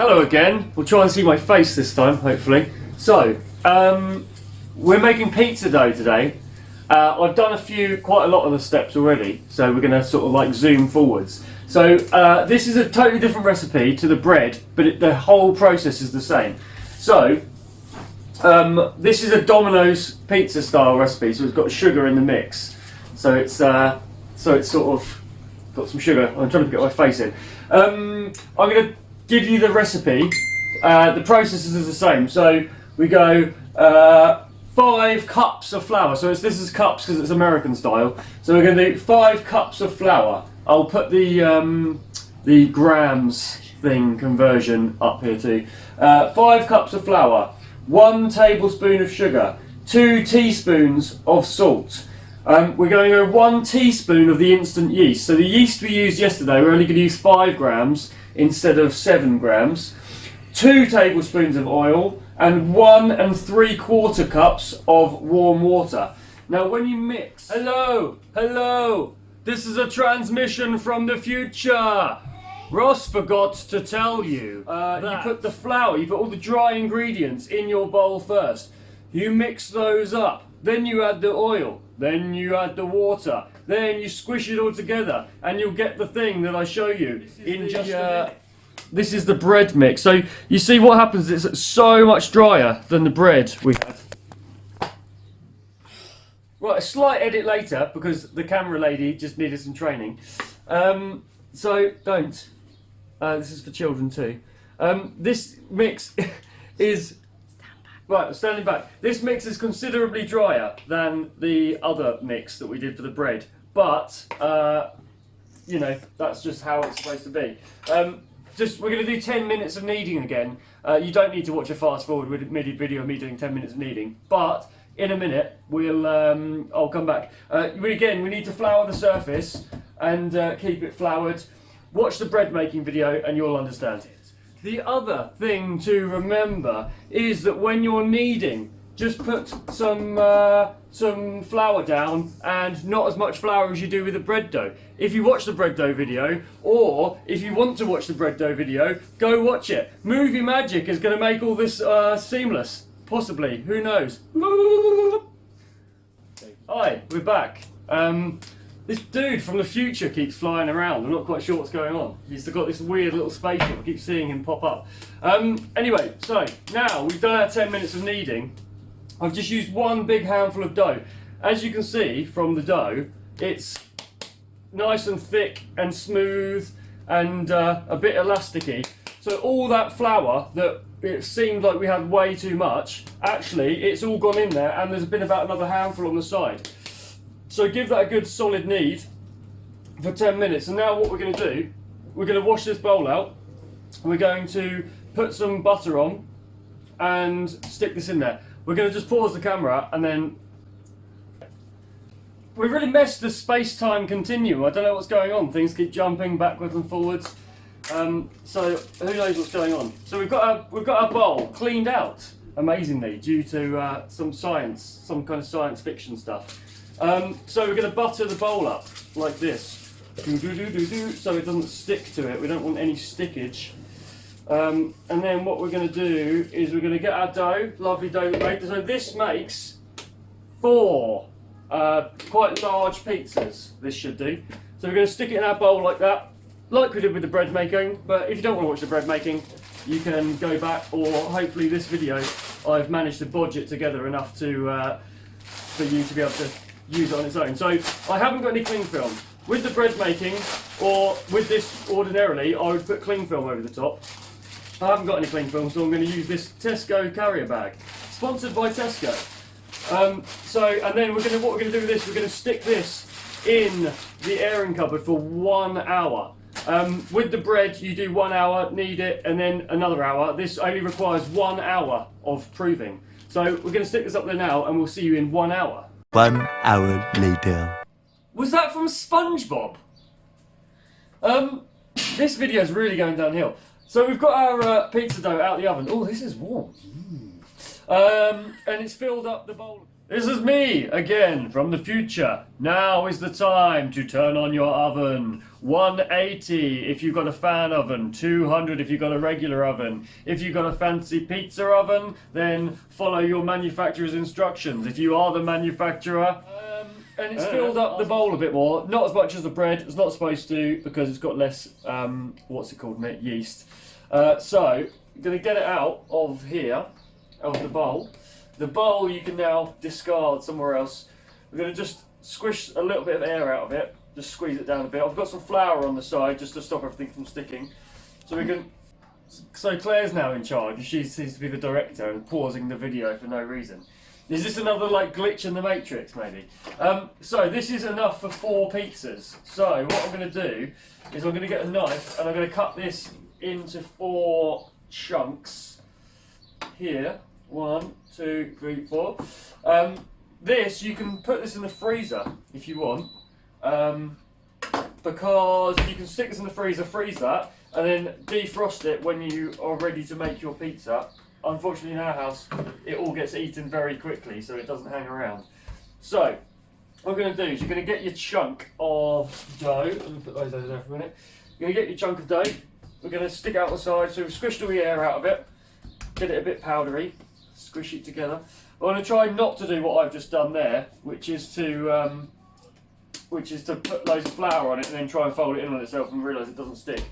Hello again. We'll try and see my face this time, hopefully. So, we're making pizza dough today. I've done quite a lot of the steps already, so we're going to sort of like zoom forwards. So, this is a totally different recipe to the bread, but the whole process is the same. So, this is a Domino's pizza style recipe, so it's got sugar in the mix. So it's sort of got some sugar. I'm trying to get my face in. I'm going to give you the recipe. The process is the same. So we go 5 cups of flour. So this is cups because it's American style. So we're going to do 5 cups of flour. I'll put the grams thing conversion up here too. 5 cups of flour, 1 tablespoon of sugar, 2 teaspoons of salt. We're going to go 1 teaspoon of the instant yeast. So the yeast we used yesterday, we're only going to use 5 grams instead of 7 grams. 2 tablespoons of oil and 1 3/4 cups of warm water. Now when you mix... Hello! Hello! This is a transmission from the future! Ross forgot to tell you you put the flour, you put all the dry ingredients in your bowl first. You mix those up. Then you add the oil, then you add the water, then you squish it all together and you'll get the thing that I show you in just a minute. This is the bread mix. So you see what happens, it's so much drier than the bread we had. Right, a slight edit later because the camera lady just needed some training. So don't. This is for children too. This mix is... Right, standing back. This mix is considerably drier than the other mix that we did for the bread, but you know, that's just how it's supposed to be. We're going to do 10 minutes of kneading again. You don't need to watch a fast forward with a MIDI video of me doing 10 minutes of kneading, but in a minute we'll I'll come back. We need to flour the surface and keep it floured. Watch the bread making video and you'll understand it. The other thing to remember is that when you're kneading, just put some flour down and not as much flour as you do with the bread dough. If you watch the bread dough video, or if you want to watch the bread dough video, go watch it. Movie magic is going to make all this seamless. Possibly. Who knows? Hi, we're back. This dude from the future keeps flying around. I'm not quite sure what's going on. He's got this weird little spaceship. I keep seeing him pop up. Anyway, so now we've done our 10 minutes of kneading. I've just used 1 big handful of dough. As you can see from the dough, it's nice and thick and smooth and a bit elasticy. So all that flour that it seemed like we had way too much, actually it's all gone in there and there's been about another handful on the side. So give that a good solid knead for 10 minutes. And now what we're going to do, we're going to wash this bowl out. We're going to put some butter on and stick this in there. We're going to just pause the camera and then... We've really messed the space-time continuum. I don't know what's going on. Things keep jumping backwards and forwards. So who knows what's going on. So we've got our bowl cleaned out, amazingly, due to some kind of science fiction stuff. So we're going to butter the bowl up like this, so it doesn't stick to it. We don't want any stickage. And then what we're going to do is we're going to get our dough, lovely dough we made. So this makes 4 quite large pizzas, this should do. So we're going to stick it in our bowl like that, like we did with the bread making. But if you don't want to watch the bread making, you can go back, or hopefully this video I've managed to bodge it together enough to for you to be able to use it on its own. So I haven't got any cling film. With the bread making, or with this ordinarily, I would put cling film over the top. I haven't got any cling film, so I'm going to use this Tesco carrier bag, sponsored by Tesco. And then what we're going to do with this, we're going to stick this in the airing cupboard for 1 hour. With the bread, you do 1 hour, knead it, and then another hour. This only requires 1 hour of proving. So we're going to stick this up there now, and we'll see you in 1 hour. 1 hour later. Was that from SpongeBob? This video is really going downhill. So we've got our pizza dough out of the oven. Oh, this is warm. And it's filled up the bowl. This is me again from the future. Now is the time to turn on your oven. 180 if you've got a fan oven, 200 if you've got a regular oven. If you've got a fancy pizza oven, then follow your manufacturer's instructions. If you are the manufacturer, and it's filled up the bowl a bit more, not as much as the bread. It's not supposed to because it's got less, what's it called, mate? Yeast. So, I'm going to get it out of here, of the bowl. The bowl you can now discard somewhere else. We're going to just squish a little bit of air out of it, just squeeze it down a bit. I've got some flour on the side just to stop everything from sticking. So we can. So Claire's now in charge, and she seems to be the director and pausing the video for no reason. Is this another like glitch in the Matrix, maybe? So this is enough for 4 pizzas. So what I'm going to do is I'm going to get a knife and I'm going to cut this into 4 chunks here. 1, 2, 3, 4. This, you can put this in the freezer if you want, because you can stick this in the freezer, freeze that, and then defrost it when you are ready to make your pizza. Unfortunately in our house, it all gets eaten very quickly, so it doesn't hang around. So, what we're going to do is you're going to get your chunk of dough. Let me put those over there for a minute. You're going to get your chunk of dough. We're going to stick out the side, so we've squished all the air out of it, get it a bit powdery. Squish it together. I'm going to try not to do what I've just done there, which is to put loads of flour on it and then try and fold it in on itself and realise it doesn't stick.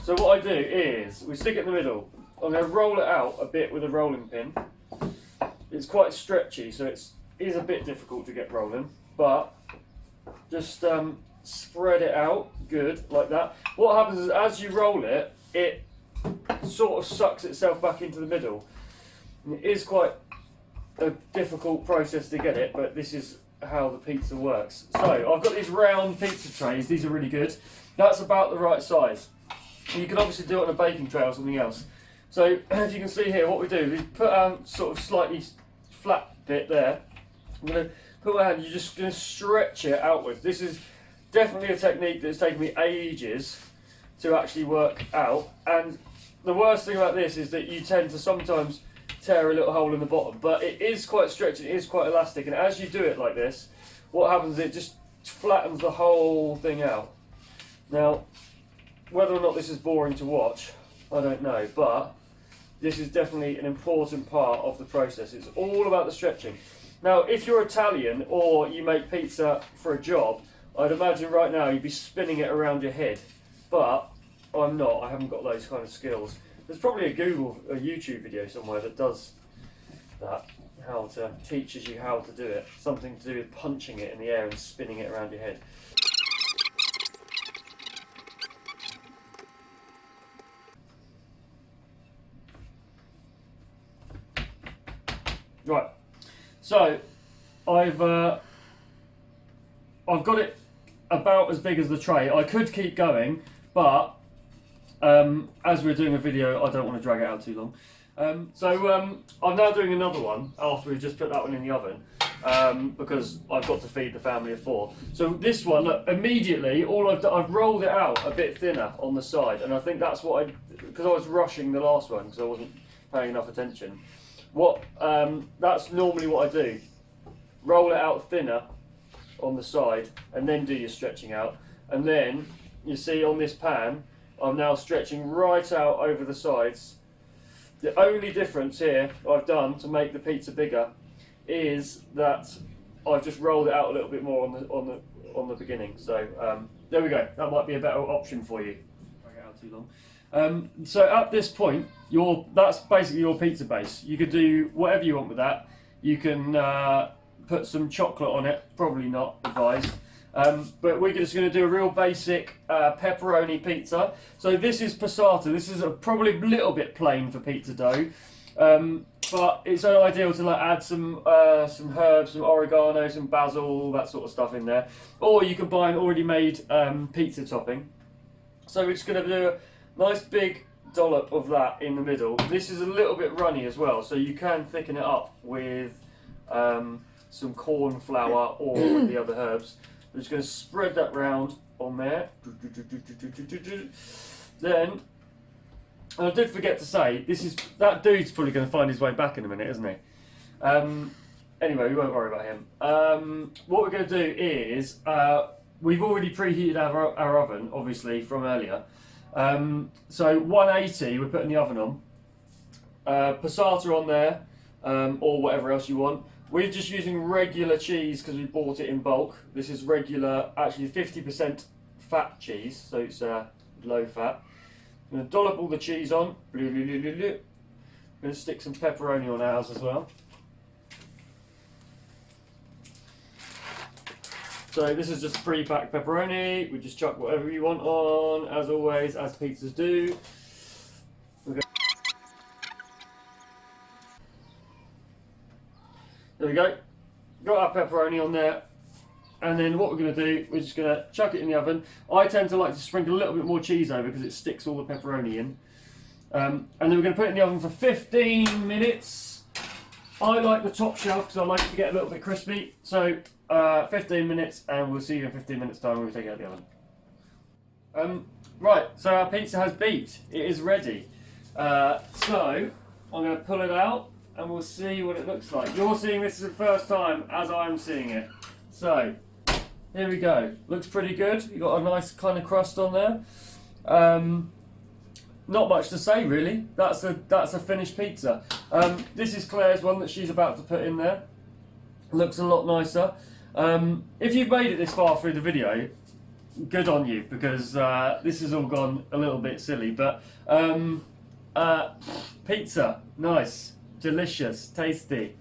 So what I do is we stick it in the middle. I'm going to roll it out a bit with a rolling pin. It's quite stretchy, so it is a bit difficult to get rolling, but just spread it out good like that. What happens is as you roll it, it sort of sucks itself back into the middle. It is quite a difficult process to get it, but this is how the pizza works. So I've got these round pizza trays. These are really good. That's about the right size. You can obviously do it on a baking tray or something else. So as you can see here, what we do, we put our sort of slightly flat bit there. I'm going to put my hand, you're just going to stretch it outwards. This is definitely a technique that's taken me ages to actually work out. And the worst thing about this is that you tend to sometimes tear a little hole in the bottom, but it is quite stretchy, it is quite elastic, and as you do it like this, what happens is it just flattens the whole thing out. Now, whether or not this is boring to watch, I don't know, but this is definitely an important part of the process. It's all about the stretching. Now, if you're Italian or you make pizza for a job, I'd imagine right now you'd be spinning it around your head, but I'm not, I haven't got those kind of skills. There's probably a YouTube video somewhere that does that, teaches you how to do it. Something to do with punching it in the air and spinning it around your head. Right, so I've got it about as big as the tray. I could keep going, but as we're doing a video, I don't want to drag it out too long. I'm now doing another one after we've just put that one in the oven, because I've got to feed the family of 4. So this one, look, immediately, all I've done, I've rolled it out a bit thinner on the side, and I think that's what because I was rushing the last one because I wasn't paying enough attention. That's normally what I do. Roll it out thinner on the side, and then do your stretching out, and then you see on this pan, I'm now stretching right out over the sides. The only difference here I've done to make the pizza bigger is that I've just rolled it out a little bit more on the beginning. So there we go. That might be a better option for you. Drag it out too long. So at this point, that's basically your pizza base. You could do whatever you want with that. You can put some chocolate on it. Probably not advised. But we're just going to do a real basic pepperoni pizza. So this is passata. This is probably a little bit plain for pizza dough, but it's ideal to add some herbs, some oregano, some basil, that sort of stuff in there. Or you can buy an already made pizza topping. So we're just going to do a nice big dollop of that in the middle. This is a little bit runny as well, so you can thicken it up with some corn flour or the other herbs. I'm just going to spread that round on there. Then, and I did forget to say, that dude's probably going to find his way back in a minute, isn't he? Anyway, we won't worry about him. What we're going to do is, we've already preheated our oven, obviously, from earlier. So 180 we put in the oven on. Passata on there, or whatever else you want. We're just using regular cheese because we bought it in bulk. This is regular, actually 50% fat cheese, so it's low fat. I'm going to dollop all the cheese on. I'm going to stick some pepperoni on ours as well. So this is just pre-packed pepperoni. We just chuck whatever you want on, as always, as pizzas do. There we go. Got our pepperoni on there. And then what we're going to do, we're just going to chuck it in the oven. I tend to like to sprinkle a little bit more cheese over because it sticks all the pepperoni in. And then we're going to put it in the oven for 15 minutes. I like the top shelf because I like it to get a little bit crispy. So 15 minutes, and we'll see you in 15 minutes time when we take it out of the oven. Right, so our pizza has beeped. It is ready. So I'm going to pull it out and we'll see what it looks like. You're seeing this for the first time as I'm seeing it. So here we go. Looks pretty good. You've got a nice kind of crust on there. Not much to say really. That's a finished pizza. This is Claire's one that she's about to put in there. Looks a lot nicer. If you've made it this far through the video, good on you, because this has all gone a little bit silly. But pizza, nice, delicious, tasty.